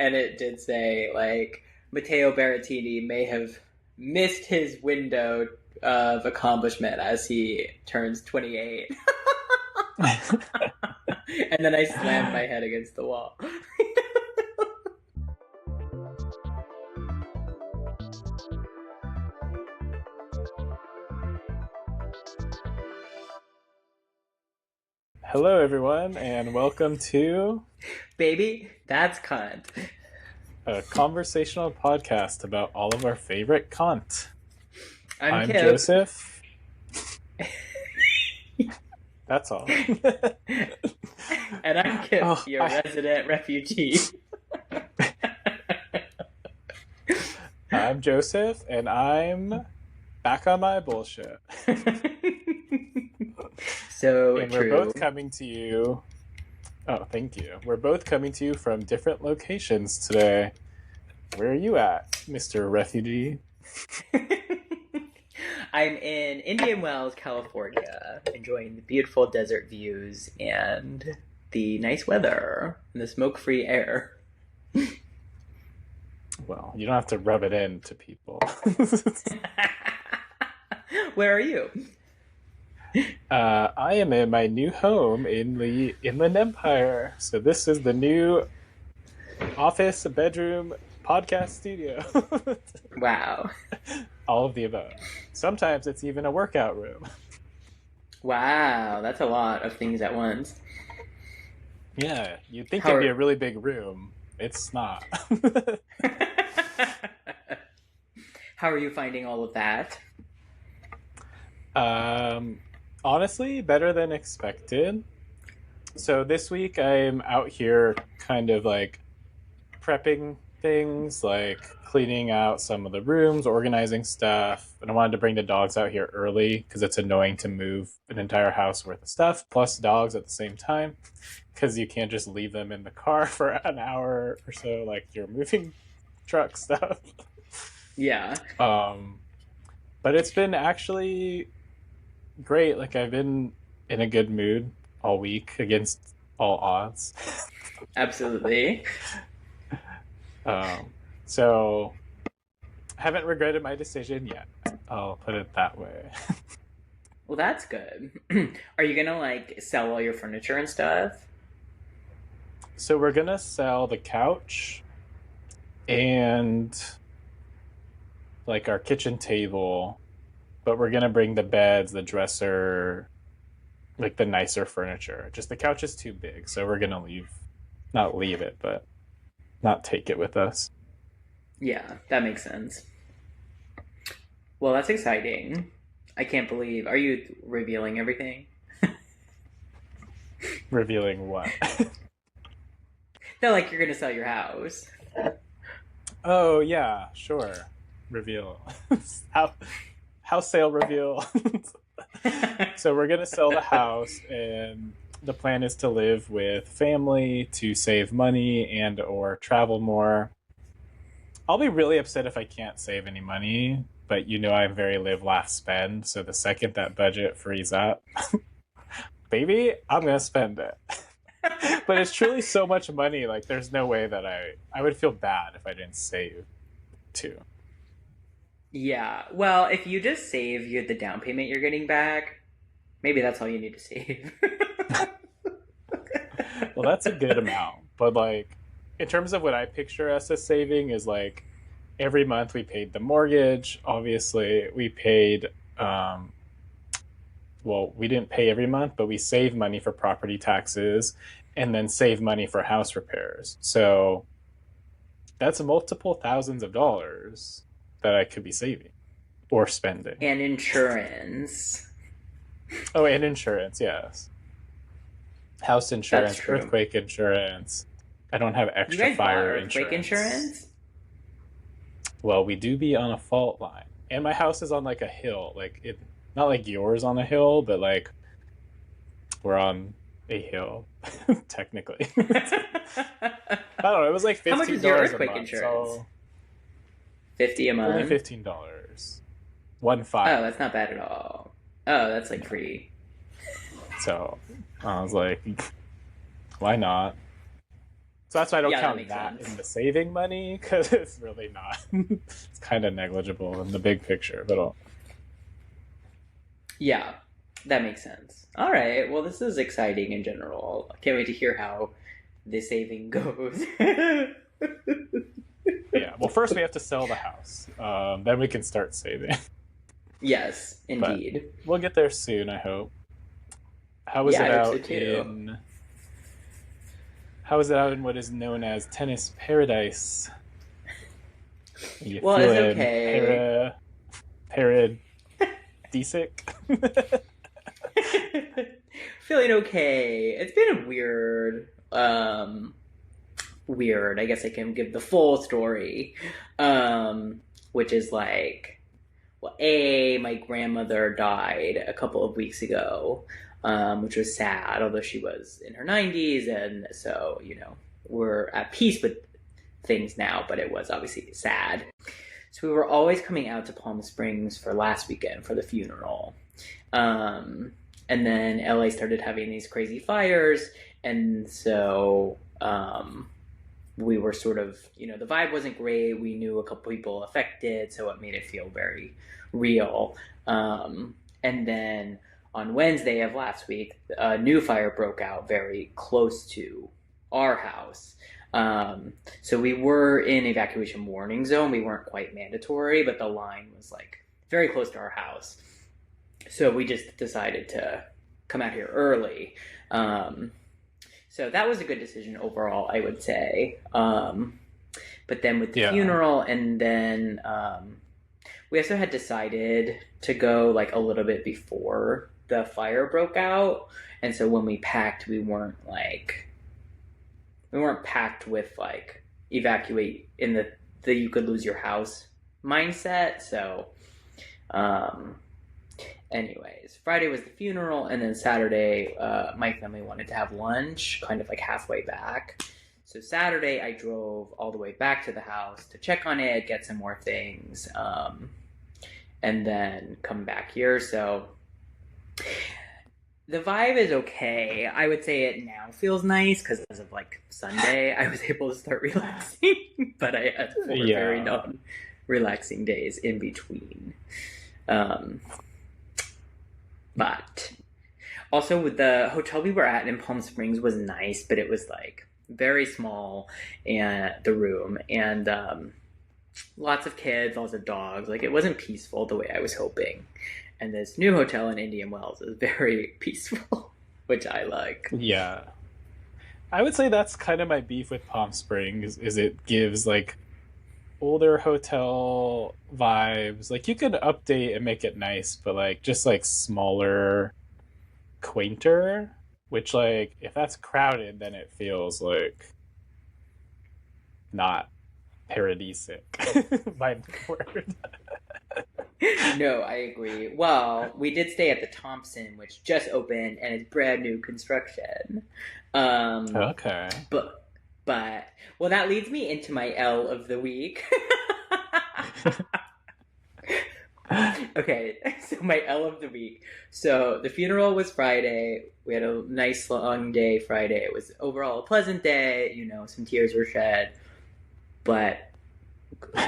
and it did say, like, Matteo Berrettini may have missed his window of accomplishment as he turns 28. And then I slammed my head against the wall. Hello, everyone, and welcome to Baby, that's Cont. A conversational podcast about all of our favorite Cont. I'm Kip. Joseph. That's all. And I'm Kip, your resident refugee. I'm Joseph, and I'm back on my bullshit. So and true. We're both coming to you. Oh, thank you. We're both coming to you from different locations today. Where are you at, Mr. Refugee? I'm in Indian Wells, California, enjoying the beautiful desert views and the nice weather and the smoke-free air. Well, you don't have to rub it in to people. Where are you? I am in my new home in the Inland Empire. So this is the new office, bedroom, podcast studio. Wow. All of the above. Sometimes it's even a workout room. Wow, that's a lot of things at once. Yeah, you'd think it'd be a really big room. It's not. How are you finding all of that? Honestly, better than expected. So this week I'm out here kind of like prepping things, like cleaning out some of the rooms, organizing stuff. And I wanted to bring the dogs out here early because it's annoying to move an entire house worth of stuff plus dogs at the same time, because you can't just leave them in the car for an hour or so, like your moving truck stuff. Yeah. But it's been actually great. Like, I've been in a good mood all week against all odds. Absolutely. So haven't regretted my decision yet. I'll put it that way. Well, that's good. Are you gonna like sell all your furniture and stuff? So we're gonna sell the couch and like our kitchen table, but we're gonna bring the beds, the dresser, like the nicer furniture. Just the couch is too big, so we're gonna not leave it, but not take it with us. Yeah, that makes sense. Well, that's exciting. I can't believe. Are you revealing everything? Revealing what? No, like you're gonna sell your house. Oh yeah, sure. Reveal. House sale reveal. So we're gonna sell the house, and the plan is to live with family to save money and or travel more. I'll be really upset if I can't save any money, but I'm very live, laugh, spend. So the second that budget frees up, baby, I'm gonna spend it. But it's truly so much money. Like, there's no way that I would feel bad if I didn't save too. Yeah. Well, if you just save the down payment you're getting back, maybe that's all you need to save. Well, that's a good amount. But like, in terms of what I picture us as saving is like every month we paid the mortgage. Obviously, we paid we didn't pay every month, but we saved money for property taxes and then save money for house repairs. So that's multiple thousands of dollars that I could be saving or spending. And insurance. Oh, and insurance, yes. House insurance, earthquake insurance. I don't have extra fire earthquake insurance. Well, we do be on a fault line. And my house is on like a hill. Like, not like yours on a hill, but like we're on a hill, technically. I don't know. It was like $15 How much is your earthquake a month, insurance? So $50 a month? Only $15. 1.5. Oh, that's not bad at all. Oh, that's like free. So I was like, why not? So that's why I don't Yeah, that count makes that sense. in the saving money, because it's really not. It's kind of negligible in the big picture, but Yeah, that makes sense. All right. Well, this is exciting in general. I can't wait to hear how the saving goes. yeah. Well, first we have to sell the house. Then we can start saving. Yes, But indeed. we'll get there soon, I hope. How is Yeah, it I hope so out too. in How is it out in what is known as tennis paradise? Are you Well, it's feeling okay. paradisic? Feeling okay. It's been a weird. I guess I can give the full story. Which is like, well, my grandmother died a couple of weeks ago, which was sad, although she was in her 90s, and so, we're at peace with things now, but it was obviously sad. So we were always coming out to Palm Springs for last weekend for the funeral. And then LA started having these crazy fires, and so we were sort of, the vibe wasn't great. We knew a couple people affected, so it made it feel very real. And then on Wednesday of last week, a new fire broke out very close to our house. So we were in evacuation warning zone. We weren't quite mandatory, but the line was like very close to our house. So we just decided to come out here early. So that was a good decision overall, I would say. But then with the funeral, and then we also had decided to go like a little bit before the fire broke out. And so when we packed, we weren't packed with like evacuate in the you could lose your house mindset. So anyways, Friday was the funeral, and then Saturday my family wanted to have lunch kind of like halfway back. So Saturday I drove all the way back to the house to check on it, get some more things, and then come back here. So the vibe is okay. I would say it now feels nice because as of like Sunday, I was able to start relaxing, but I had 4 very non-relaxing days in between. But also with the hotel we were at in Palm Springs was nice, but it was like very small, and the room, and lots of kids, lots of dogs. Like it wasn't peaceful the way I was hoping. And this new hotel in Indian Wells is very peaceful, which I like. Yeah. I would say that's kind of my beef with Palm Springs, is it gives like older hotel vibes. Like you could update and make it nice, but like just like smaller, quainter, which like if that's crowded, then it feels like not paradisic. My word. No, I agree. Well, we did stay at the Thompson, which just opened and is brand new construction. Okay. But well, that leads me into my L of the week. Okay, so my L of the week. So the funeral was Friday. We had a nice long day Friday. It was overall a pleasant day. Some tears were shed, but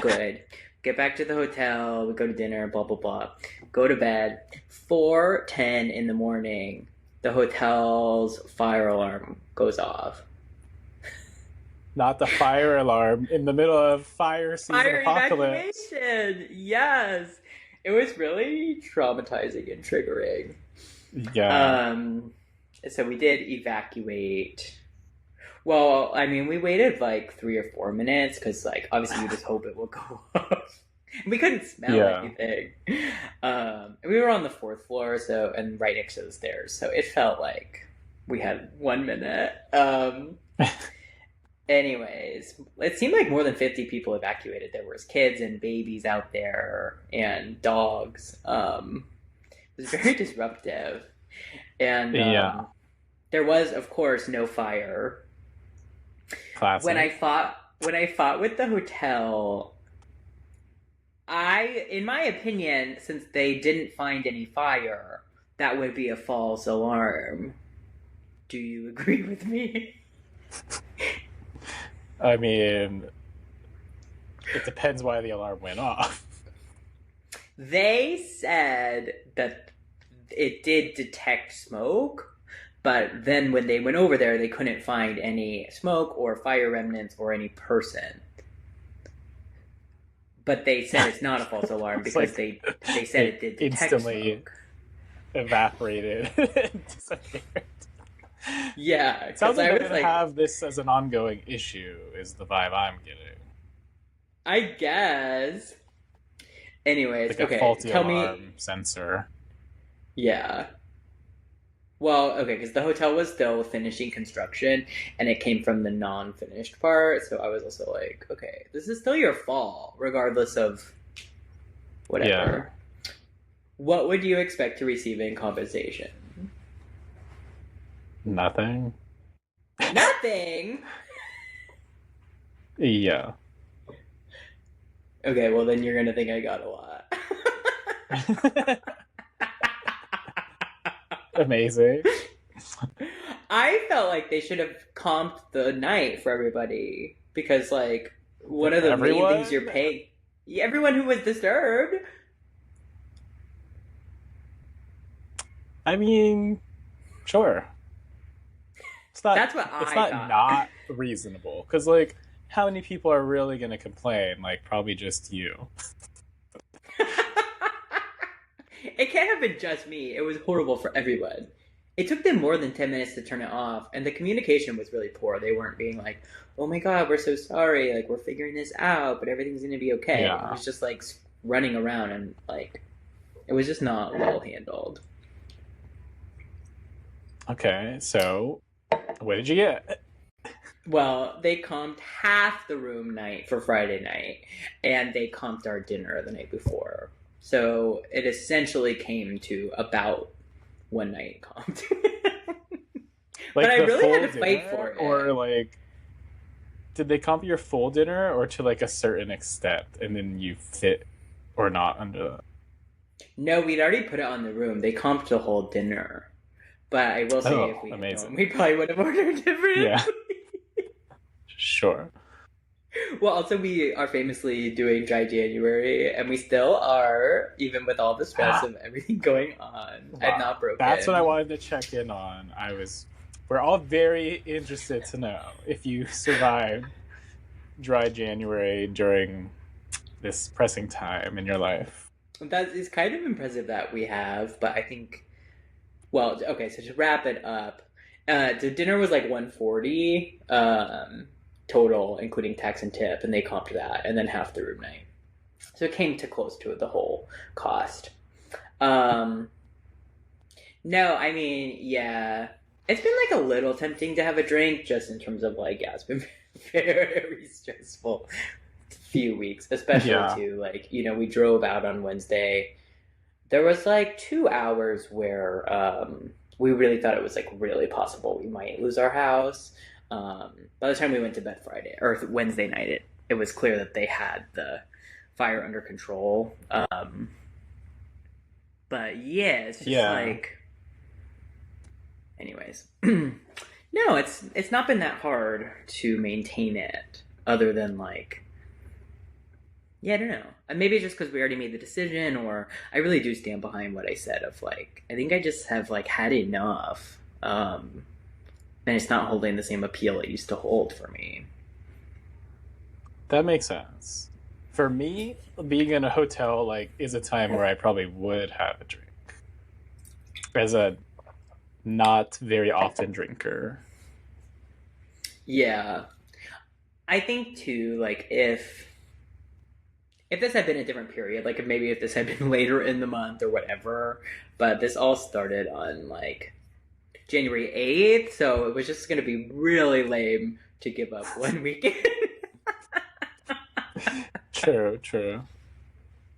good. Get back to the hotel. We go to dinner. Blah blah blah. Go to bed. 4:10 in the morning. The hotel's fire alarm goes off. Not the fire alarm in the middle of fire season Fire apocalypse. evacuation. Yes, it was really traumatizing and triggering. Yeah. So we did evacuate. Well, I mean, we waited like 3 or 4 minutes because, like, obviously you just hope it will go off. We couldn't smell anything. We were on the 4th floor, and right next to the stairs, so it felt like we had 1 minute. Anyways, it seemed like more than 50 people evacuated. There was kids and babies out there and dogs. It was very disruptive. And there was, of course, no fire. Classic. When I fought with the hotel, in my opinion, since they didn't find any fire, that would be a false alarm. Do you agree with me? I mean, it depends why the alarm went off. They said that it did detect smoke, but then when they went over there, they couldn't find any smoke or fire remnants or any person. But they said it's not a false alarm because like they said it did detect instantly smoke. Evaporated and disappeared. Yeah, it sounds like they're gonna like, have this as an ongoing issue. Is the vibe I'm getting? I guess. Anyways, Like a okay, faulty tell alarm me. sensor. Yeah. Well, okay, because the hotel was still finishing construction, and it came from the non-finished part. So I was also like, okay, this is still your fault, regardless of whatever. Yeah. What would you expect to receive in compensation? Nothing. Nothing. Yeah. Okay, well then you're gonna think I got a lot. Amazing. I felt like they should have comped the night for everybody because, like, one of the main things you're paying everyone who was disturbed. I mean, sure. It's not. That's what it's I not thought. Not reasonable because, like, how many people are really going to complain? Like, probably just you. It can't have been just me. It was horrible for everyone. It took them more than 10 minutes to turn it off, and the communication was really poor. They weren't being like, oh my god, we're so sorry, like, we're figuring this out, but everything's gonna be okay. Yeah. It was just, like, running around, and, like, it was just not well handled. Okay, so what did you get? Well, they comped half the room night for Friday night, and they comped our dinner the night before. So it essentially came to about one night comped. Like, but I really had to fight for it. Or, like, did they comp your full dinner or to, like, a certain extent, and then you fit or not under that? No, we'd already put it on the room. They comped the whole dinner. But I will say, if we had known, we probably would have ordered different. Yeah. Sure. Well, also, we are famously doing dry January, and we still are, even with all the stress of everything going on. Wow. I'm not broken. That's what I wanted to check in on. We're all very interested to know if you survived dry January during this pressing time in your life. That is kind of impressive that we have, but I think, well, okay, so to wrap it up, the dinner was like $140 total, including tax and tip, and they comped that, and then half the room night. So it came to close to the whole cost. No, I mean, yeah, it's been like a little tempting to have a drink, just in terms of like, yeah, it's been very stressful few weeks, especially too, like, you know, we drove out on Wednesday. There was like 2 hours where we really thought it was like really possible we might lose our house. By the time we went to bed Friday or Wednesday night, it was clear that they had the fire under control. But yeah, it's just like, anyways, no, it's not been that hard to maintain it, other than like, yeah, I don't know. Maybe it's just because we already made the decision, or I really do stand behind what I said of like, I think I just have like had enough. And it's not holding the same appeal it used to hold for me. That makes sense. For me, being in a hotel like is a time where I probably would have a drink. As a not very often drinker. Yeah. I think too, like if this had been a different period, like if this had been later in the month or whatever, but this all started on like January 8th, so it was just going to be really lame to give up one weekend. True.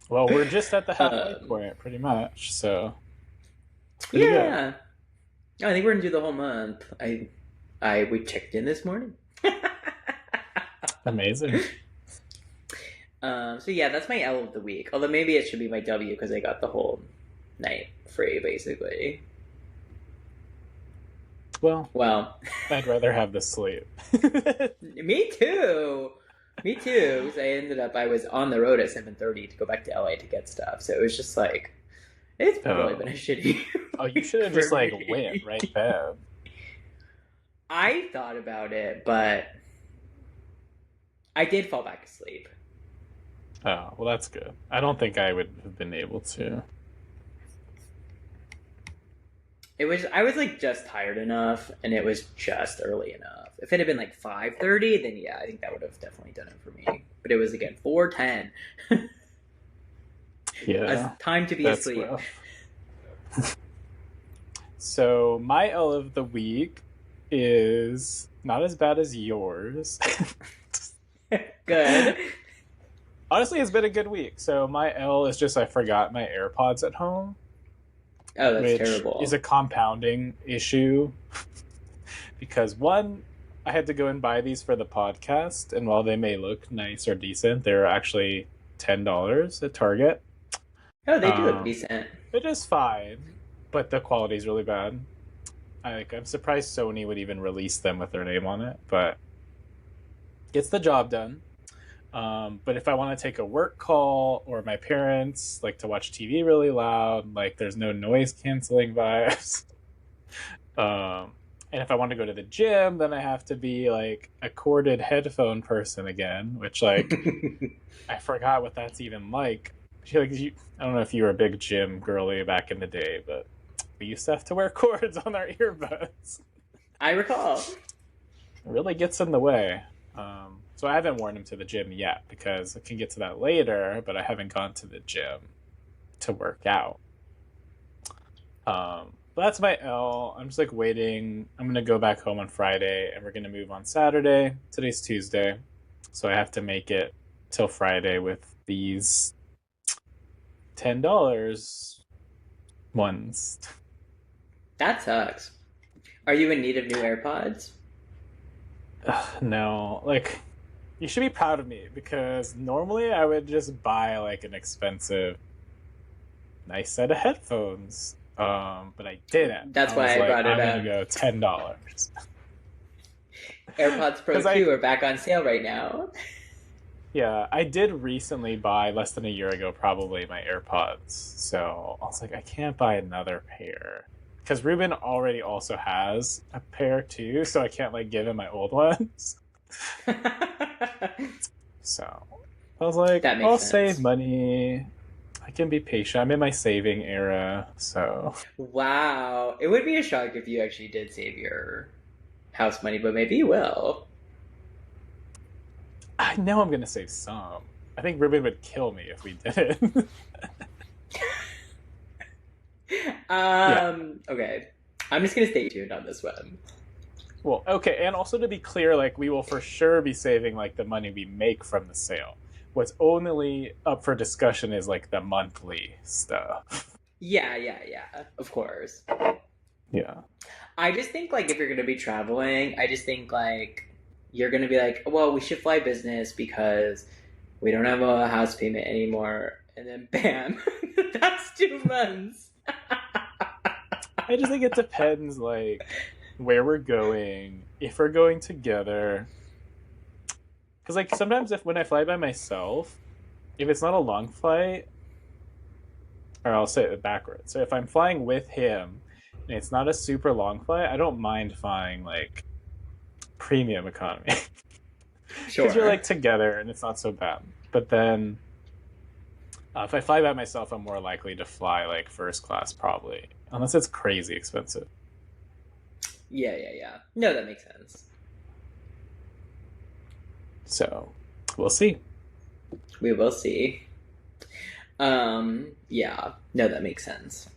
Well, we're just at the halfway point, pretty much, so. Yeah. I think we're going to do the whole month. We checked in this morning. Amazing. So yeah, that's my L of the week. Although maybe it should be my W because I got the whole night free, basically. Well, Well, I'd rather have the sleep. me too. Me too. 'Cause I was on the road at 7:30 to go back to LA to get stuff. So it was just like, it's really been a Oh. shitty Oh, you should have week just for like went me. right then. I thought about it, but I did fall back asleep. Oh, well, that's good. I don't think I would have been able to. I was like just tired enough, and it was just early enough. If it had been like 5:30, then yeah, I think that would have definitely done it for me. But it was again 4:10. Yeah, Time to be that's asleep. rough. So my L of the week is not as bad as yours. Good. Honestly, it's been a good week. So my L is just I forgot my AirPods at home, Oh, that's which terrible. is a compounding issue because one, I had to go and buy these for the podcast, and while they may look nice or decent, they're actually $10 at Target. Oh, they do look decent. It is fine, but the quality is really bad. I'm surprised Sony would even release them with their name on it, but gets the job done. But if I want to take a work call or my parents like to watch TV really loud, like there's no noise canceling vibes. And if I want to go to the gym, then I have to be like a corded headphone person again, which like I forgot what that's even like. I don't know if you were a big gym girly back in the day, but we used to have to wear cords on our earbuds. I recall. It really gets in the way. So I haven't worn them to the gym yet because I can get to that later, but I haven't gone to the gym to work out. But that's my L. I'm just like waiting. I'm going to go back home on Friday and we're going to move on Saturday. Today's Tuesday. So I have to make it till Friday with these $10 ones. That sucks. Are you in need of new AirPods? No, like you should be proud of me because normally I would just buy like an expensive, nice set of headphones. But I didn't. That's why I brought it I'm up. gonna go $10. AirPods Pro 'Cause 2 are back on sale right now. Yeah, I did recently buy less than a year ago, probably my AirPods. So I was like, I can't buy another pair because Ruben already also has a pair too, so I can't like give him my old ones. So I was like, That makes I'll sense. save money. I can be patient. I'm in my saving era, so Wow. It would be a shock if you actually did save your house money, but maybe you will. I know I'm gonna save some. I think Ruben would kill me if we didn't. Okay. I'm just gonna stay tuned on this one. Well, okay, and also to be clear, like we will for sure be saving like the money we make from the sale. What's only up for discussion is like the monthly stuff. Yeah. Of course. Yeah. I just think like if you're gonna be traveling, I just think like you're gonna be like, well, we should fly business because we don't have a house payment anymore, and then bam, that's 2 months. I just think it depends like where we're going, if we're going together. Because like sometimes when I fly by myself, if it's not a long flight, or I'll say it backwards. So if I'm flying with him and it's not a super long flight, I don't mind flying like premium economy. Sure. Because you're like together and it's not so bad. But then if I fly by myself, I'm more likely to fly like first class probably, unless it's crazy expensive. Yeah. No, that makes sense. So we'll see. We will see. Yeah. No, that makes sense.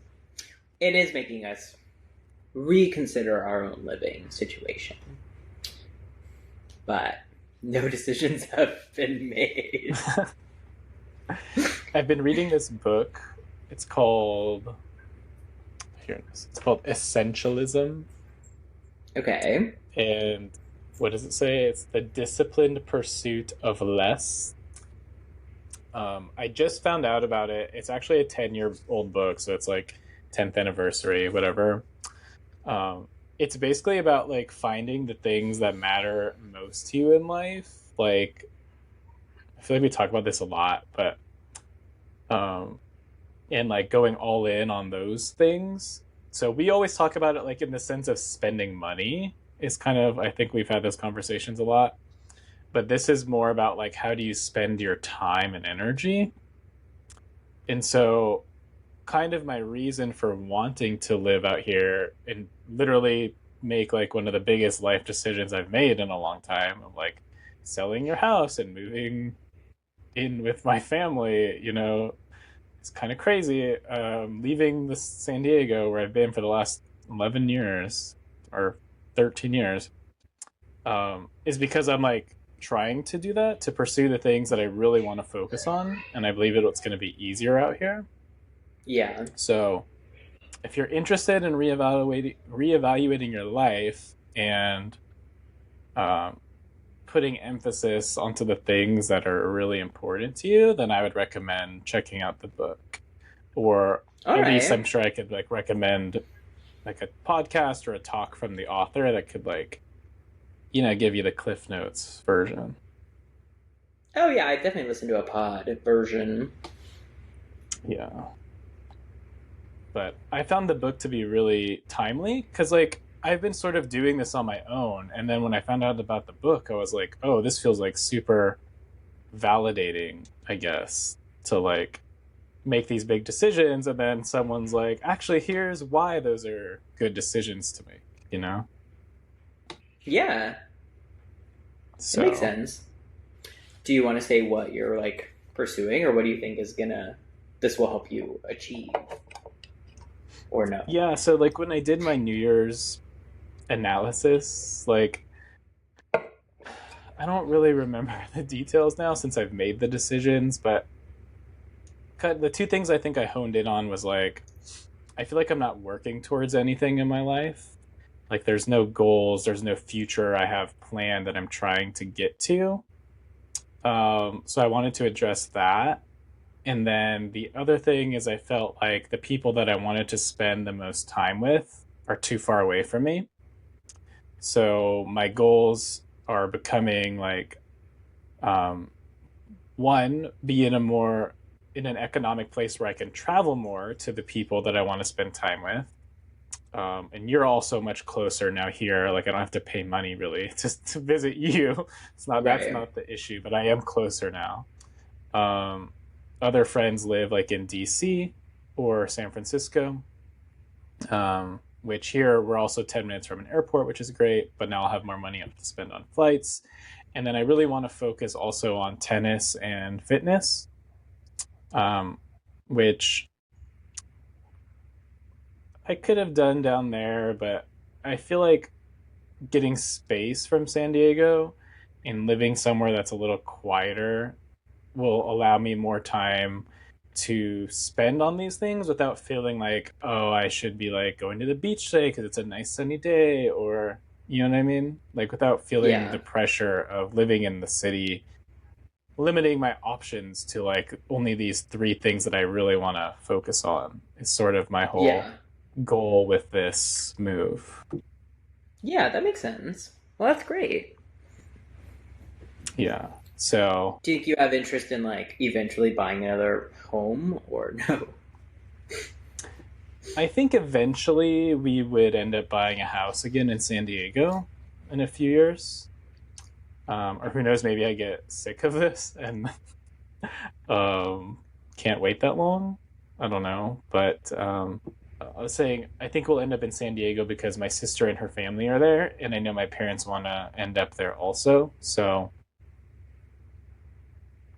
It is making us reconsider our own living situation. But no decisions have been made. I've been reading this book. It's called Essentialism. Okay. And what does it say? It's the disciplined pursuit of less. I just found out about it. It's actually a 10-year-old book, so it's like 10th anniversary, whatever. it's basically about like finding the things that matter most to you in life. Like I feel like we talk about this a lot, but um and like going all in on those things. So we always talk about it like in the sense of spending money is kind of, I think we've had those conversations a lot, but this is more about like how do you spend your time and energy. And so kind of my reason for wanting to live out here and literally make like one of the biggest life decisions I've made in a long time of like selling your house and moving in with my family, it's kind of crazy. Leaving the San Diego where I've been for the last 11 years or 13 years, is because I'm like trying to do that to pursue the things that I really want to focus on. And I believe it's going to be easier out here. Yeah. So if you're interested in reevaluating your life and um, putting emphasis onto the things that are really important to you, then I would recommend checking out the book. Or All at least I'm right. sure I could like recommend like a podcast or a talk from the author that could like, give you the Cliff Notes version. Oh yeah, I definitely listened to a pod version. Yeah. But I found the book to be really timely because like I've been sort of doing this on my own, and then when I found out about the book I was like, oh, this feels like super validating, I guess, to like make these big decisions, and then someone's like, actually here's why those are good decisions to make, Yeah, it makes so sense. Do you want to say what you're like pursuing, or what do you think is gonna this will help you achieve, or no? yeah, so like when I did my New Year's analysis, like I don't really remember the details now since I've made the decisions, but the two things I think I honed in on was like I feel like I'm not working towards anything in my life. Like there's no goals, there's no future I have planned that I'm trying to get to. So I wanted to address that. And then the other thing is I felt like the people that I wanted to spend the most time with are too far away from me. So my goals are becoming like um, one, be in an economic place where I can travel more to the people that I want to spend time with. And you're also much closer now here. Like I don't have to pay money really just to visit you. That's Right. not the issue, but I am closer now. Um, Other friends live like in DC or San Francisco, which here we're also 10 minutes from an airport, which is great, but now I'll have more money to spend on flights. And then I really want to focus also on tennis and fitness, um, which I could have done down there, but I feel like getting space from San Diego and living somewhere that's a little quieter will allow me more time to spend on these things without feeling like, oh, I should be like going to the beach today because it's a nice sunny day, or you know what I mean? Like without feeling the Yeah. pressure of living in the city, limiting my options to like only these three things that I really want to focus on is sort of my whole Yeah. goal with this move. Yeah, that makes sense. Well, that's great. Yeah. So Do you think you have interest in like eventually buying another home, or no? I think eventually we would end up buying a house again in San Diego in a few years. Or who knows, maybe I get sick of this and um, can't wait that long. I don't know. But I was saying, I think we'll end up in San Diego because my sister and her family are there. And I know my parents want to end up there also. So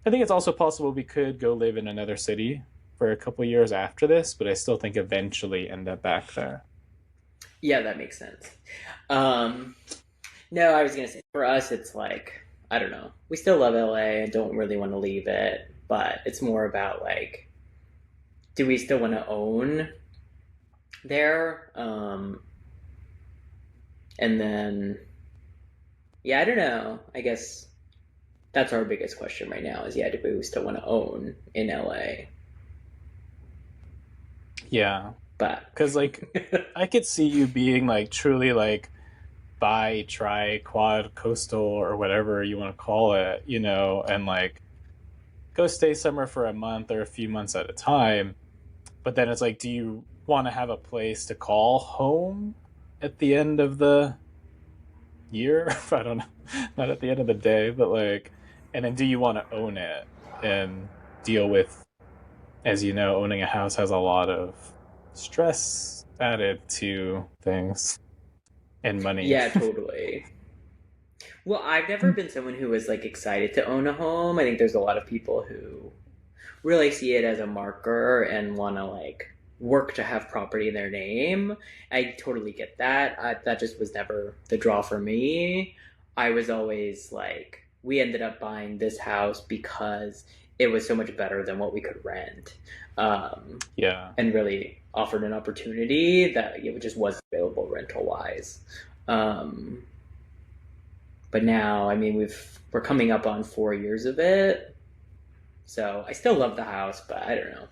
I think it's also possible we could go live in another city for a couple years after this, but I still think eventually end up back there. Yeah, that makes sense. Um, no, I was gonna say for us, it's like I don't know. We still love LA and don't really want to leave it, but it's more about like, do we still want to own there? And then yeah, I don't know. I guess that's our biggest question right now. Is yeah, do we still want to own in LA? Yeah. But Because, like, I could see you being, like, truly, like, bi, tri, quad, coastal, or whatever you want to call it, you know, and, like, go stay somewhere for a month or a few months at a time. But then it's like, do you want to have a place to call home at the end of the year? I don't know. Not at the end of the day, but, like, and then do you want to own it and deal with, as you know, owning a house has a lot of stress added to things and money. yeah, totally. Well, I've never been someone who was like excited to own a home. I think there's a lot of people who really see it as a marker and want to like work to have property in their name. I totally get that. That just was never the draw for me. I was always like, we ended up buying this house because it was so much better than what we could rent, Yeah. and really offered an opportunity that it just wasn't available rental wise. Um, but now, I mean, we're coming up on 4 years of it, so I still love the house, but I don't know.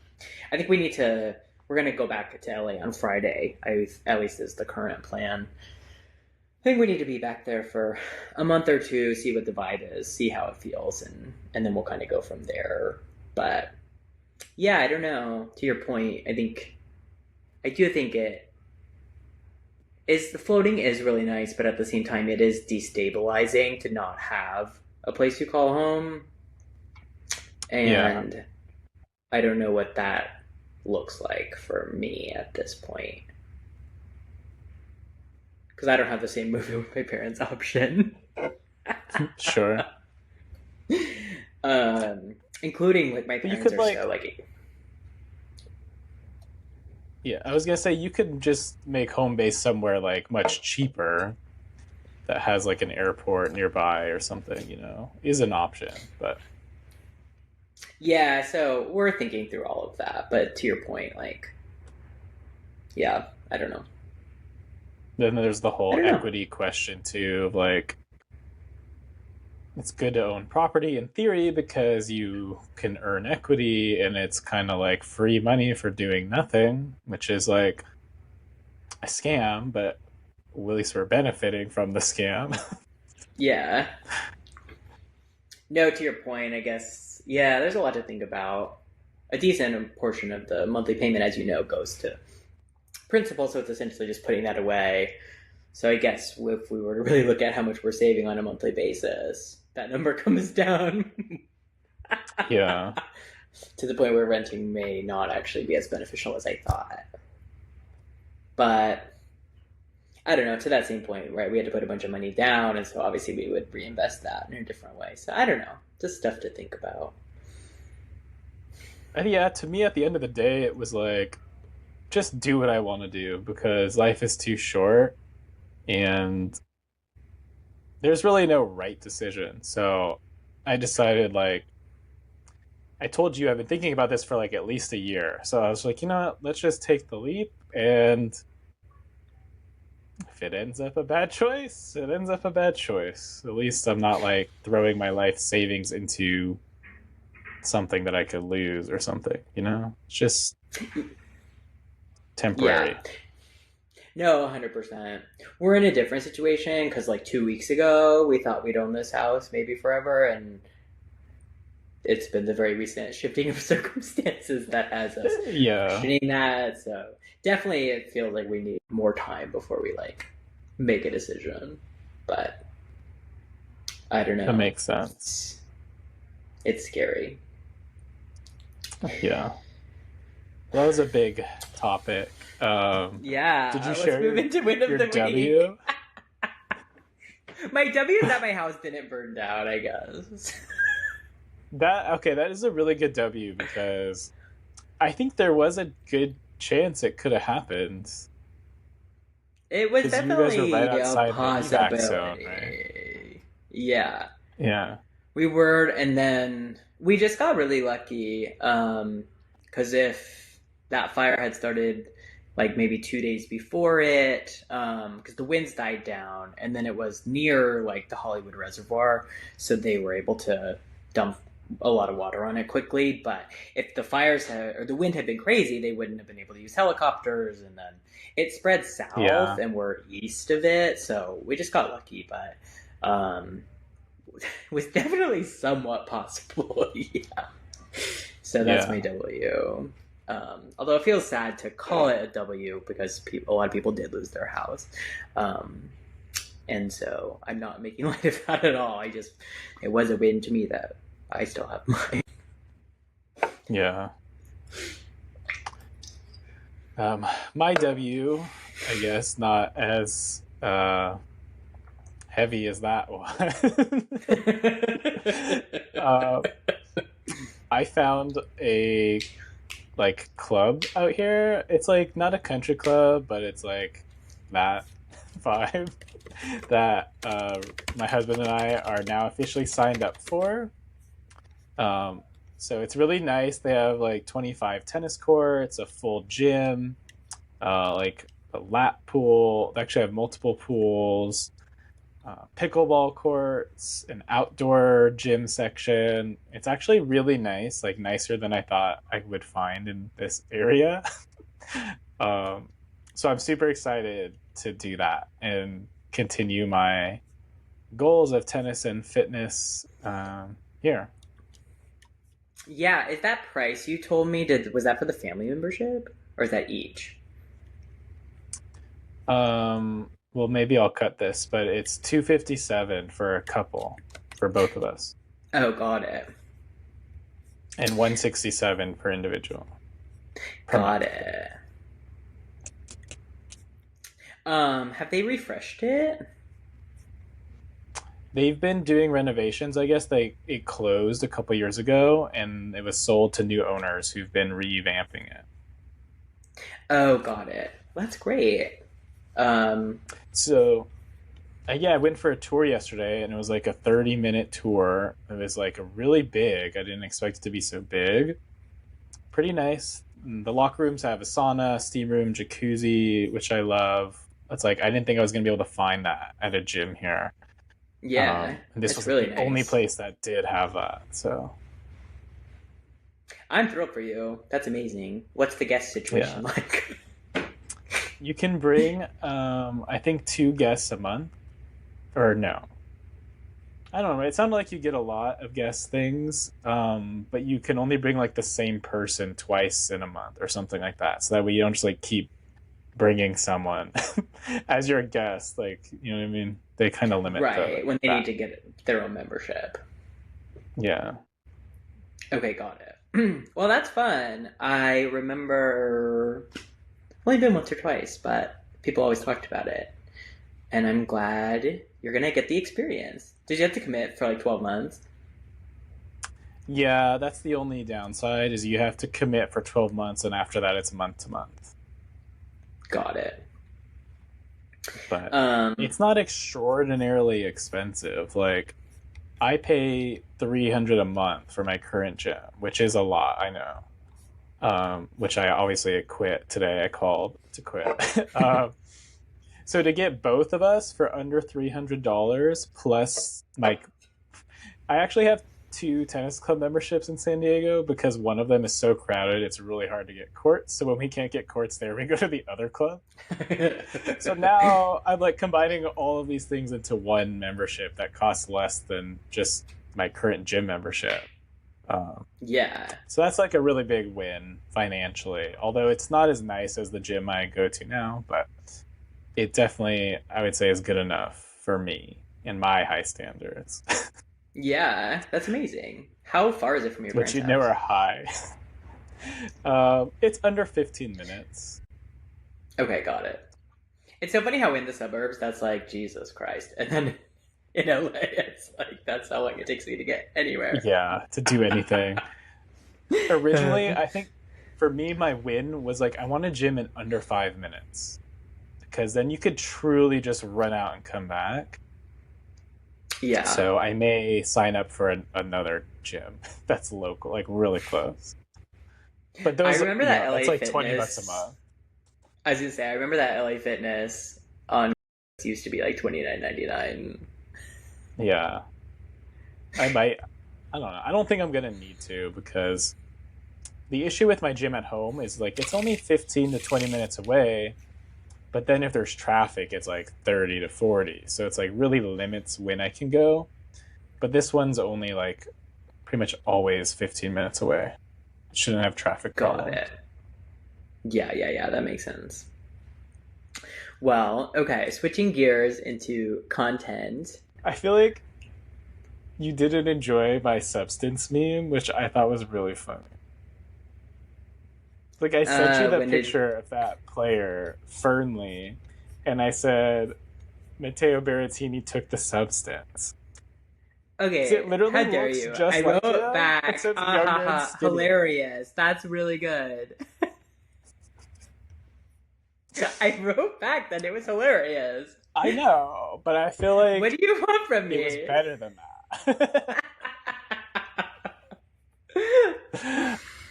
I think we need to. We're gonna go back to LA on Friday. At least is the current plan. I think we need to be back there for a month or two, see what the vibe is, see how it feels, and then we'll kind of go from there. But yeah, I don't know. To your point, I do think it is the floating is really nice, but at the same time, it is destabilizing to not have a place you call home, Yeah. and I don't know what that looks like for me at this point because I don't have the same movie with my parents option. Sure. Including like my But you parents could, are like, so like yeah, I was gonna say you could just make home base somewhere, like, much cheaper that has, like, an airport nearby or something, you know, is an option. But yeah. So we're thinking through all of that, but to your point, like yeah, I don't know. then there's the I whole don't know. equity question too, of, like, it's good to own property in theory because you can earn equity and it's kind of like free money for doing nothing, which is like a scam, but at least we're benefiting from the scam. Yeah. No, to your point, I guess. Yeah, there's a lot to think about. A decent portion of the monthly payment, as you know, goes to principal, so it's essentially just putting that away. So I guess if we were to really look at how much we're saving on a monthly basis, that number comes down Yeah. to the point where renting may not actually be as beneficial as I thought. But I don't know, to that same point, right? We had to put a bunch of money down, and so obviously we would reinvest that in a different way. So I don't know, just stuff to think about. And yeah, to me, at the end of the day, it was like, just do what I want to do because life is too short and there's really no right decision. So I decided, like, I told you I've been thinking about this for like at least a year. So I was like, you know what? Let's just take the leap. And if it ends up a bad choice, it ends up a bad choice. At least I'm not like throwing my life savings into something that I could lose or something, you know? It's just temporary. Yeah. No, 100%. We're in a different situation because like 2 weeks ago, we thought we'd own this house maybe forever, and it's been the very recent shifting of circumstances that has us Yeah, questioning that. So definitely, it feels like we need more time before we like make a decision. But I don't that know. makes sense. It's scary. Yeah. Well, that was a big topic. Yeah. Did you Let's share move into win of your the week. W? My W is that my house didn't burn down, I guess. That is a really good W because I think there was a good chance it could have happened It was because you guys were definitely right a outside the evac zone, right? possibility. Yeah. Yeah. We were, and then we just got really lucky. Because if that fire had started like maybe 2 days before it, because the winds died down, and then it was near like the Hollywood Reservoir, so they were able to dump a lot of water on it quickly. But if the fires had, or the wind had been crazy, they wouldn't have been able to use helicopters. And then it spread south, Yeah. and we're east of it, so we just got lucky. But it was definitely somewhat possible. Yeah. So that's Yeah. my W. Although it feels sad to call it a W because a lot of people did lose their house. And so I'm not making light of that at all. It was a win to me that I still have mine. Yeah. My W, I guess, not as heavy as that one. uh, I found a like club out here. It's like not a country club, but it's like that vibe that my husband and I are now officially signed up for. Um, so it's really nice. They have like 25 tennis courts, a full gym, like a lap pool. They actually have multiple pools, pickleball courts, an outdoor gym section. It's actually really nice, like nicer than I thought I would find in this area. um, so I'm super excited to do that and continue my goals of tennis and fitness here. Yeah, is that price you told me, was that for the family membership? Or is that each? Well, maybe I'll cut this, but it's 257 for a couple for both of us, Oh, got it. and 167 per individual per Got month. it. Have they refreshed it? They've been doing renovations. I guess it closed a couple years ago, and it was sold to new owners who've been revamping it. Oh, got it. That's great. Um, So yeah, I went for a tour yesterday, and it was like a 30-minute tour. It was like really big. I didn't expect it to be so big. Pretty nice. The locker rooms have a sauna, steam room, jacuzzi, which I love. It's like I didn't think I was gonna be able to find that at a gym here. yeah, And this it's was like really the only nice. place that did have that. So I'm thrilled for you. That's amazing. What's the guest yeah, situation like? you can bring I think two guests a month, or no, I don't know. It sounded like you get a lot of guest things, but you can only bring like the same person twice in a month or something like that. So that way you don't just like keep bringing someone as your guest. Like, you know what I mean? They kind of limit Right, when they need that. to get their own membership. Yeah. Okay, got it. Well, that's fun. I remember only been once or twice, but people always talked about it. And I'm glad you're gonna get the experience. Did you have to commit for like 12 months? Yeah, that's the only downside is you have to commit for 12 months and after that it's month to month. Got it. But Um, it's not extraordinarily expensive. Like I pay 300 a month for my current gym, which is a lot, I know. Which I obviously quit today. I called to quit. So to get both of us for under $300 plus my, I actually have two tennis club memberships in San Diego because one of them is so crowded it's really hard to get courts. So when we can't get courts there, we go to the other club. So now I'm like combining all of these things into one membership that costs less than just my current gym membership. Um, yeah. so that's like a really big win financially. Although it's not as nice as the gym I go to now, but it definitely, I would say, is good enough for me and my high standards, Yeah, that's amazing. How far is it from your which parents' you know house? are high. It's under 15 minutes. Okay, got it. It's so funny how in the suburbs that's like Jesus Christ, and then in LA it's like that's how long it takes me to get anywhere. Yeah, to do anything. Originally, I think for me, my win was like I want a gym in under 5 minutes because then you could truly just run out and come back. Yeah, So I may sign up for another gym that's local, like really close. But I those, remember that that's LA like $20 a Fitness. month. I was gonna say I remember that LA Fitness on used to be like 29.99. Yeah, I might. I don't know. I don't think I'm gonna need to, because the issue with my gym at home is like it's only 15 to 20 minutes away, but then if there's traffic, it's like 30 to 40. So it's like really limits when I can go. But this one's only like pretty much always 15 minutes away. Shouldn't have traffic Got problems. it. Yeah, that makes sense. Well, okay, switching gears into content. I feel like you didn't enjoy my substance meme, which I thought was really funny. Like I sent you the picture of that player, Fernley, and I said Matteo Berrettini took the substance. Okay, it literally how dare looks you? just I like wrote him, back, except younger and skinnier. hilarious. That's really good. I wrote back that it was hilarious. I know, but I feel like what do you want from me? It was better than that.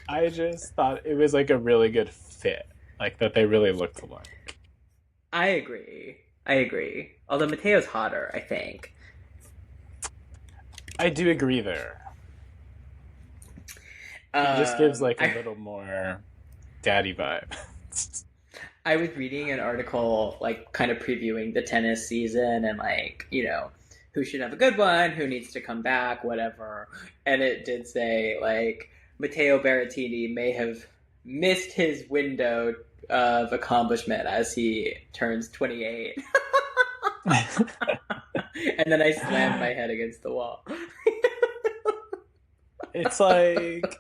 I just thought it was like a really good fit, like that they really looked alike. I agree. Although Matteo's hotter, I think. I do agree there. He just gives like a little more daddy vibe. I was reading an article, like, kind of previewing the tennis season and, like, you know, who should have a good one, who needs to come back, whatever. And it did say, like, Matteo Berrettini may have missed his window of accomplishment as he turns 28. And then I slammed my head against the wall. It's like,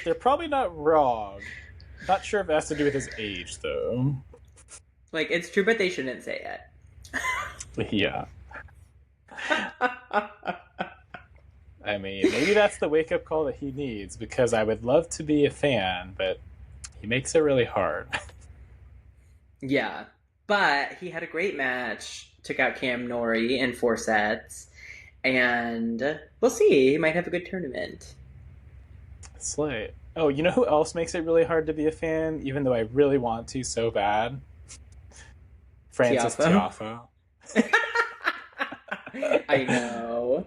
they're probably not wrong. Not sure if it has to do with his age, though. Like, it's true, but they shouldn't say it. Yeah. I mean, maybe that's the wake-up call that he needs, because I would love to be a fan, but he makes it really hard. Yeah, but he had a great match, took out Cam Norrie in 4 sets, and we'll see. He might have a good tournament. Slay. Oh, you know who else makes it really hard to be a fan, even though I really want to so bad? Frances Tiafoe. I know.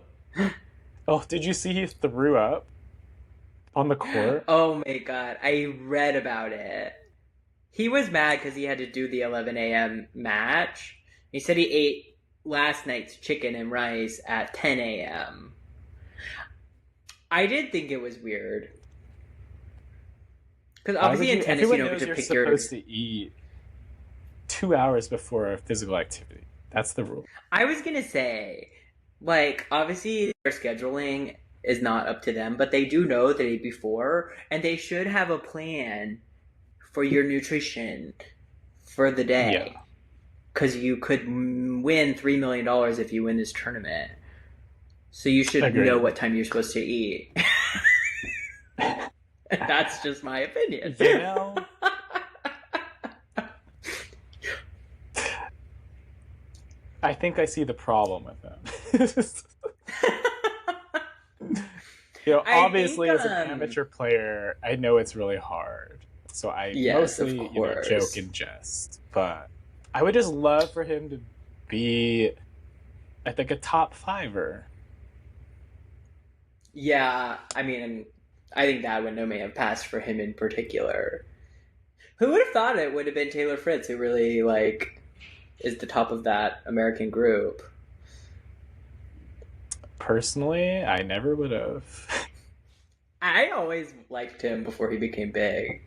Oh, did you see he threw up on the court? Oh my god, I read about it. He was mad because he had to do the 11 a.m. match. He said he ate last night's chicken and rice at 10 a.m. I did think it was weird. Because obviously in tennis, you don't get to pick your... You're supposed to eat 2 hours before a physical activity. That's the rule. I was going to say, like, obviously their scheduling is not up to them, but they do know the day before, and they should have a plan for your nutrition for the day. Because you could win $3 million if you win this tournament. So you should know what time you're supposed to eat. That's just my opinion. You know, I think I see the problem with him. You know, obviously, as an amateur player, I know it's really hard. So I mostly joke and jest. But I would just love for him to be, I think, a top fiver. Yeah, I mean, I think that window may have passed for him in particular. Who would have thought it would have been Taylor Fritz, who really, like, is the top of that American group? Personally, I never would have. I always liked him before he became big.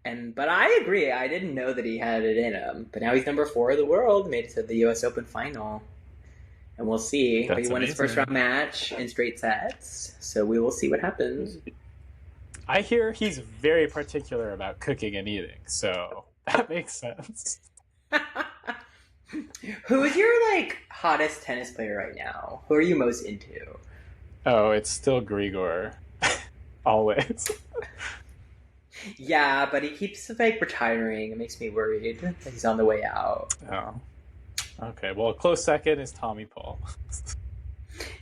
But I agree, I didn't know that he had it in him. But now he's number 4 of the world, made it to the US Open final. And we'll see. But he won his first round match in straight sets, so we will see what happens. I hear he's very particular about cooking and eating, so that makes sense. Who is your, like, hottest tennis player right now? Who are you most into? Oh, it's still Grigor. Always. Yeah, but he keeps, like, retiring. It makes me worried that he's on the way out. Oh. Okay, well, a close second is Tommy Paul.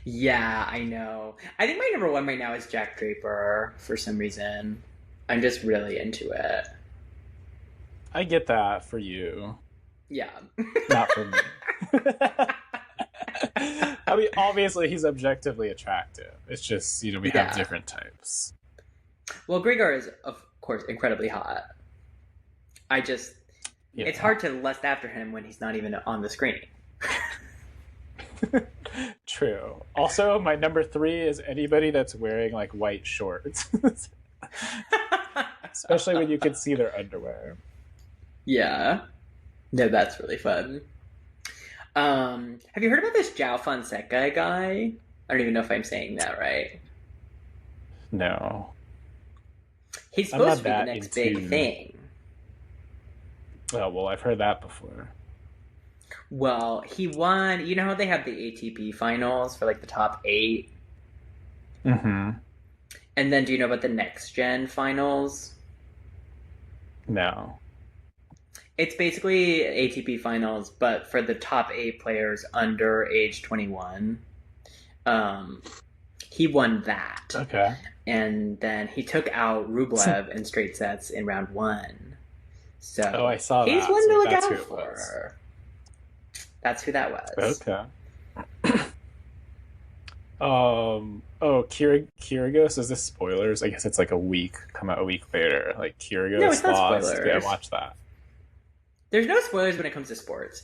Yeah, I know. I think my number 1 right now is Jack Draper, for some reason. I'm just really into it. I get that for you. Yeah. Not for me. I mean, obviously he's objectively attractive. It's just, we have Yeah. different types. Well, Grigor is, of course, incredibly hot. Yeah. It's hard to lust after him when he's not even on the screen. True. Also, my number 3 is anybody that's wearing like white shorts. Especially when you can see their underwear. Yeah. No, that's really fun. Have you heard about this Jao Fonseca guy? I don't even know if I'm saying that right. No. He's I'm supposed to not be the that next into- big thing. Oh, well, I've heard that before. Well, he won. You know how they have the ATP finals for like the top 8? Mm-hmm. And then do you know about the next gen finals? No. It's basically ATP finals, but for the top 8 players under age 21. He won that. Okay. And then he took out Rublev in straight sets in round 1. So Oh, I saw that. he's one to So look that's out who it was. for. That's who that was. Okay. Kyrgios, is this spoilers? I guess it's like come out a week later. Like Kyrgios No, it's not lost. spoilers. Yeah, watch that. There's no spoilers when it comes to sports.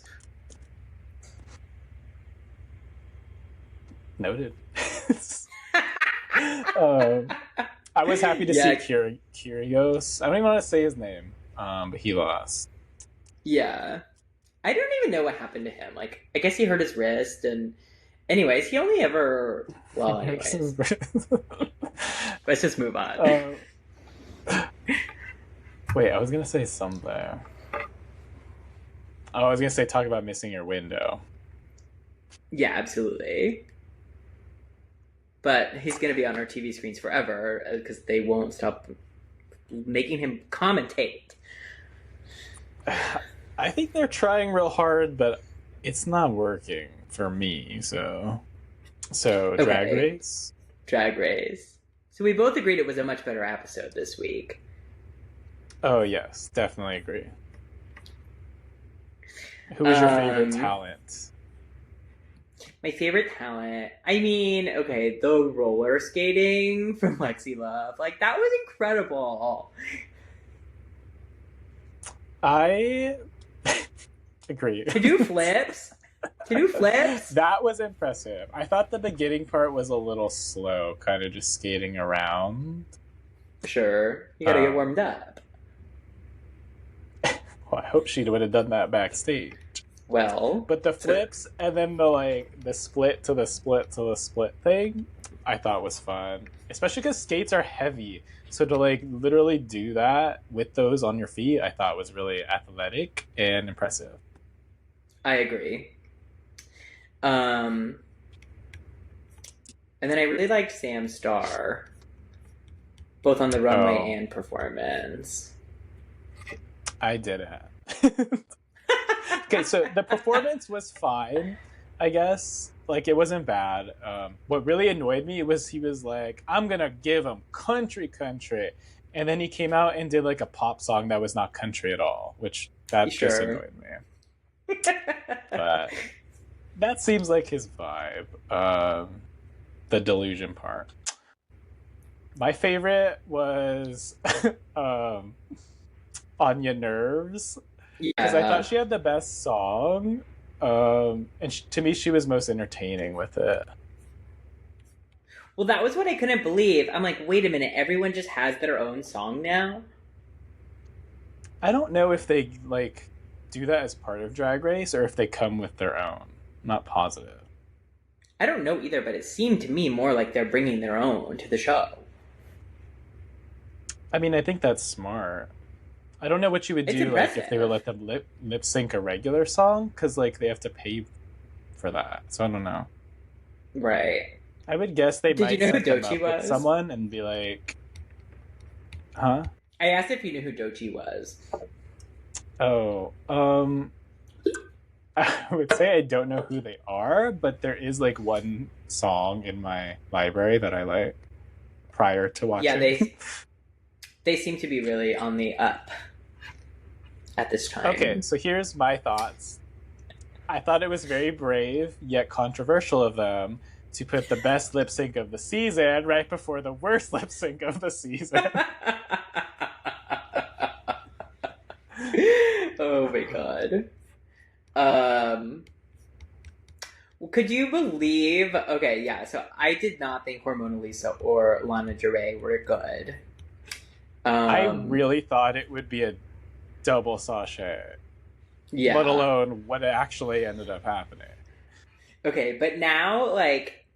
Noted. I was happy to see Kyrgios. I don't even want to say his name, but he lost. Yeah. I don't even know what happened to him. Like, I guess he hurt his wrist, and anyways, he only ever... Well, anyways. Let's just move on. Wait, I was going to say something. Oh, I was going to say talk about missing your window. Yeah, absolutely. But he's going to be on our TV screens forever because they won't stop making him commentate. I think they're trying real hard, but it's not working for me. So Okay. Drag Race. Drag Race. So we both agreed it was a much better episode this week. Oh yes, definitely agree. Who was your favorite talent? My favorite talent, I mean, okay, the roller skating from Lexi Love. Like, that was incredible. I agree. To do flips? That was impressive. I thought the beginning part was a little slow, kind of just skating around. Sure. You gotta get warmed up. Well, I hope she would have done that backstage. Well, But the flips and then the split to the split to the split thing, I thought was fun. Especially because skates are heavy. So to literally do that with those on your feet, I thought was really athletic and impressive. I agree. And then I really liked Sam Starr, both on the runway and performance. I didn't. Okay, so the performance was fine, I guess. It wasn't bad. What really annoyed me was he was like, I'm gonna give him country. And then he came out and did a pop song that was not country at all, which that just annoyed me. But that seems like his vibe. The delusion part. My favorite was Anya Nerves. Because I thought she had the best song. And to me, she was most entertaining with it. Well, that was what I couldn't believe. I'm like, wait a minute, everyone just has their own song now? I don't know if they, do that as part of Drag Race or if they come with their own. I'm not positive. I don't know either, but it seemed to me more like they're bringing their own to the show. I mean, I think that's smart. I don't know what you would do if they would let them lip sync a regular song, because they have to pay for that. So I don't know. Right. I would guess they might set them up with someone and be like, huh? I asked if you knew who Doechii was. Oh, I would say I don't know who they are, but there is one song in my library that I like prior to watching. Yeah, they seem to be really on the up at this time. Okay, so here's my thoughts. I thought it was very brave yet controversial of them to put the best lip sync of the season right before the worst lip sync of the season. Oh my god. Could you believe? Okay, yeah. So I did not think Hormona Lisa or Lana Del Rey were good. I really thought it would be a double sachet. Yeah. Let alone what actually ended up happening. Okay, but now, like,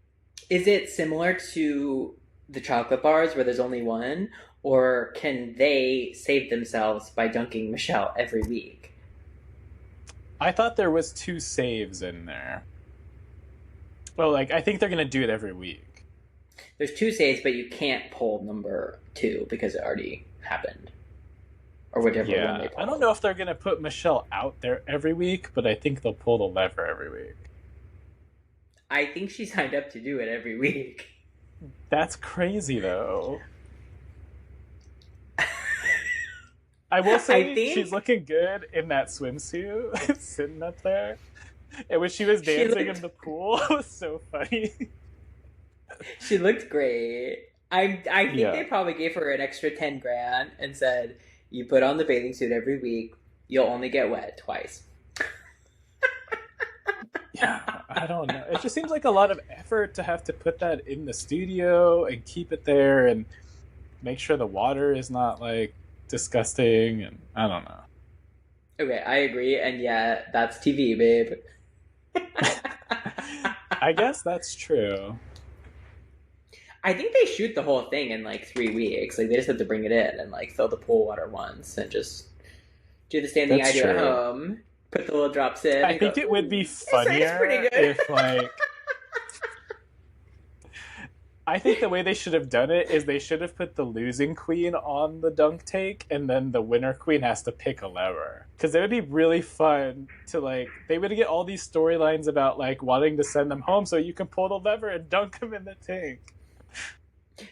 is it similar to the chocolate bars where there's only one? Or can they save themselves by dunking Michelle every week? I thought there was 2 saves in there. Well, like, I think they're going to do it every week. There's 2 saves, but you can't pull number 2 because it already happened. Or whatever one they pull. I don't know if they're going to put Michelle out there every week, but I think they'll pull the lever every week. I think she signed up to do it every week. That's crazy, though. I will say she's looking good in that swimsuit, sitting up there. And when she was dancing in the pool, it was so funny. She looked great. I think they probably gave her an extra 10 grand and said, you put on the bathing suit every week, you'll only get wet twice. Yeah, I don't know. It just seems like a lot of effort to have to put that in the studio and keep it there and make sure the water is not, like, disgusting, and I don't know. Okay, I agree, and yeah, that's TV, babe. I guess that's true. I think they shoot the whole thing in like 3 weeks. Like they just have to bring it in and like fill the pool water once and just do the standing I do at home. Put the little drops in. I think it would be funnier if like I think the way they should have done it is they should have put the losing queen on the dunk take, and then the winner queen has to pick a lever. Because it would be really fun to, like, they would get all these storylines about, like, wanting to send them home so you can pull the lever and dunk them in the tank.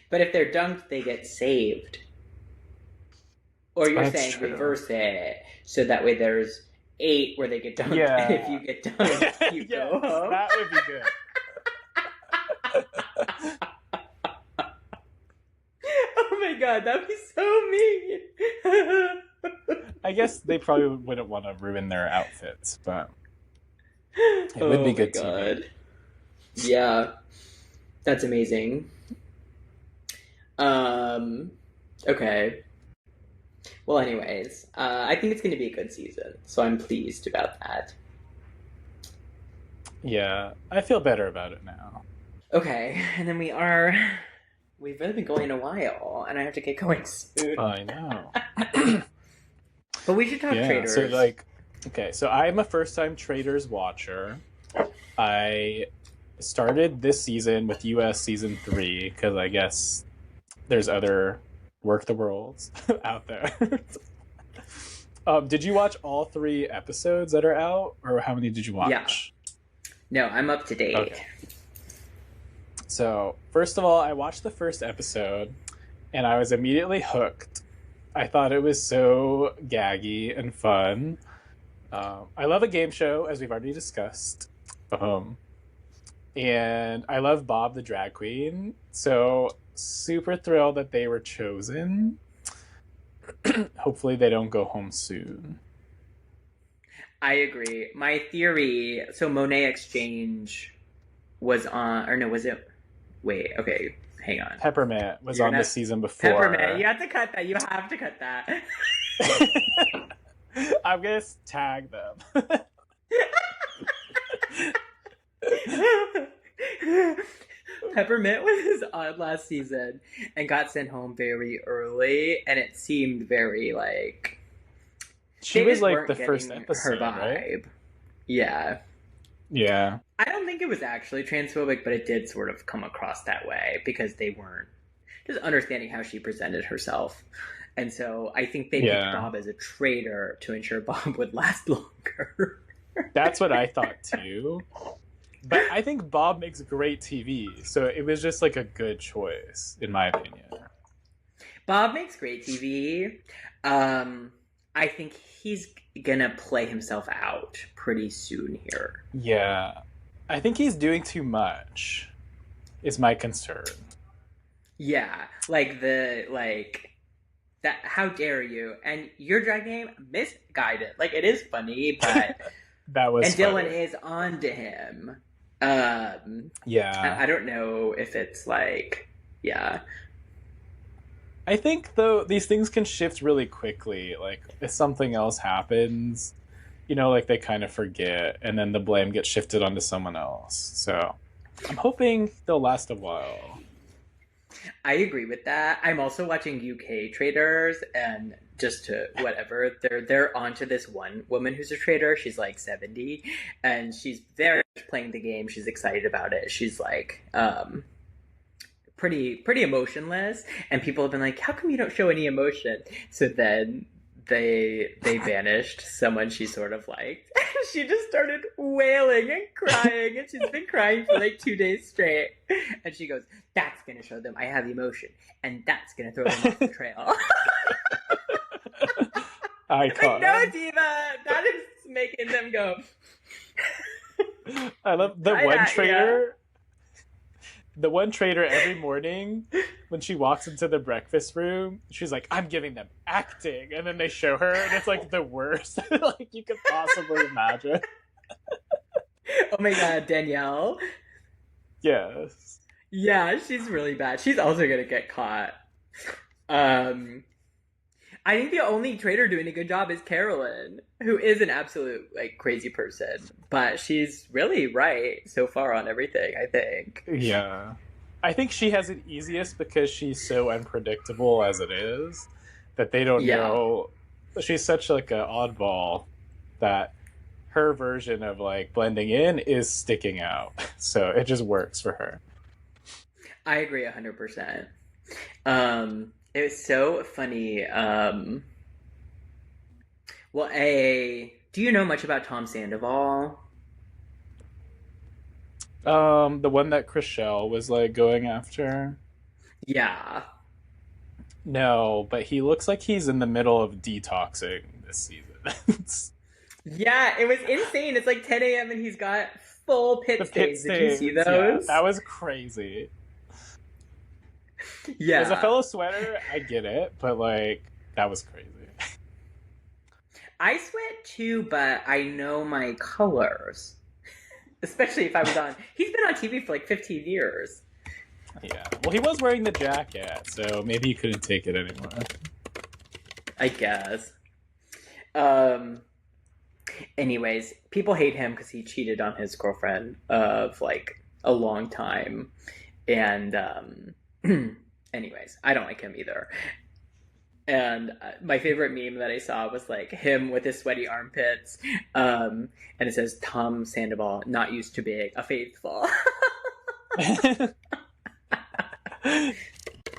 But if they're dunked, they get saved. Or you're saying true. Reverse it, so that way there's 8 where they get dunked, and if you get dunked, you go home. That would be good. Oh my god, that'd be so mean. I guess they probably wouldn't want to ruin their outfits, but it would be good TV. Yeah, that's amazing. Okay. Well, anyways, I think it's going to be a good season, so I'm pleased about that. Yeah, I feel better about it now. Okay, and then we've really been going a while, and I have to get going soon. I know. But we should talk Traitors. So so I'm a first-time Traitors watcher. I started this season with US season 3, because I guess there's other Work the Worlds out there. Did you watch all 3 episodes that are out, or how many did you watch? Yeah. No, I'm up to date. Okay. So, first of all, I watched the first episode, and I was immediately hooked. I thought it was so gaggy and fun. I love a game show, as we've already discussed. And I love Bob the drag queen. So, super thrilled that they were chosen. Hopefully they don't go home soon. I agree. My theory, so Monet Exchange was on, or no, was it? Wait, okay, hang on. Peppermint was on the season before. Peppermint, you have to cut that. You have to cut that. I'm going to tag them. Peppermint was on last season and got sent home very early, and it seemed very like she was like the first episode, her vibe. Right? Yeah. Yeah. I don't think it was actually transphobic, but it did sort of come across that way because they weren't just understanding how she presented herself. And so I think they picked Bob as a traitor to ensure Bob would last longer. That's what I thought too. But I think Bob makes great TV, so it was just like a good choice, in my opinion. Bob makes great TV. I think he's gonna play himself out pretty soon here. Yeah. I think he's doing too much, is my concern. Yeah, that. How dare you? And your drag game misguided. Like, it is funny, but That was and funny. Dylan is on to him. Yeah. I don't know if it's like, yeah. I think, though, these things can shift really quickly. Like, if something else happens, like they kind of forget, and then the blame gets shifted onto someone else. So I'm hoping they'll last a while. I agree with that. I'm also watching UK Traitors, and just to whatever, they're onto this one woman who's a traitor. She's like 70, and she's very much playing the game. She's excited about it. She's like pretty emotionless, and people have been like, how come you don't show any emotion? So then they banished someone she sort of liked. She just started wailing and crying, and she's been crying for like 2 days straight. And she goes, that's gonna show them I have emotion, and that's gonna throw them off the trail. Like, no, Diva, that is making them go. I love the one traitor. The one traitor, every morning when she walks into the breakfast room, she's like, I'm giving them acting. And then they show her, and it's like the worst like you could possibly imagine. Oh my god, Danielle. Yes. Yeah, she's really bad. She's also gonna get caught. I think the only traitor doing a good job is Carolyn, who is an absolute like crazy person, but she's really right so far on everything, I think. Yeah. I think she has it easiest because she's so unpredictable as it is that they don't know. She's such like an oddball that her version of like blending in is sticking out. So it just works for her. I agree 100%. It was so funny. Do you know much about Tom Sandoval? The one that Chriselle was like going after? Yeah. No, but he looks like he's in the middle of detoxing this season. Yeah, it was insane. It's like 10 a.m. and he's got full pit stains. Did you see those? Yeah, that was crazy. Yeah. As a fellow sweater, I get it, but like, that was crazy. I sweat too, but I know my colors. Especially if I was on... He's been on TV for like 15 years. Yeah. Well, he was wearing the jacket, so maybe he couldn't take it anymore. I guess. Anyways, people hate him because he cheated on his girlfriend of like a long time. And anyways, I don't like him either. And my favorite meme that I saw was like him with his sweaty armpits, and it says Tom Sandoval, not used to being a faithful.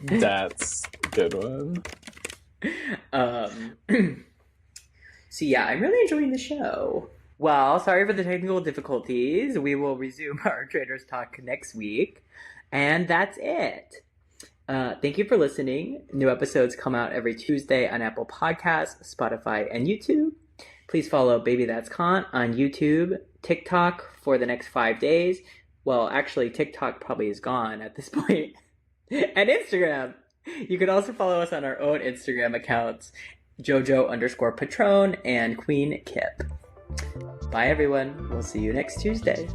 That's a good one. So yeah, I'm really enjoying the show. Well, sorry for the technical difficulties. We will resume our Traitors Talk next week. And that's it. Thank you for listening. New episodes come out every Tuesday on Apple Podcasts, Spotify, and YouTube. Please follow Baby That's Cont on YouTube, TikTok for the next 5 days. Well, actually, TikTok probably is gone at this point. And Instagram. You can also follow us on our own Instagram accounts, Jojo_Patron and Queen Kip. Bye, everyone. We'll see you next Tuesday.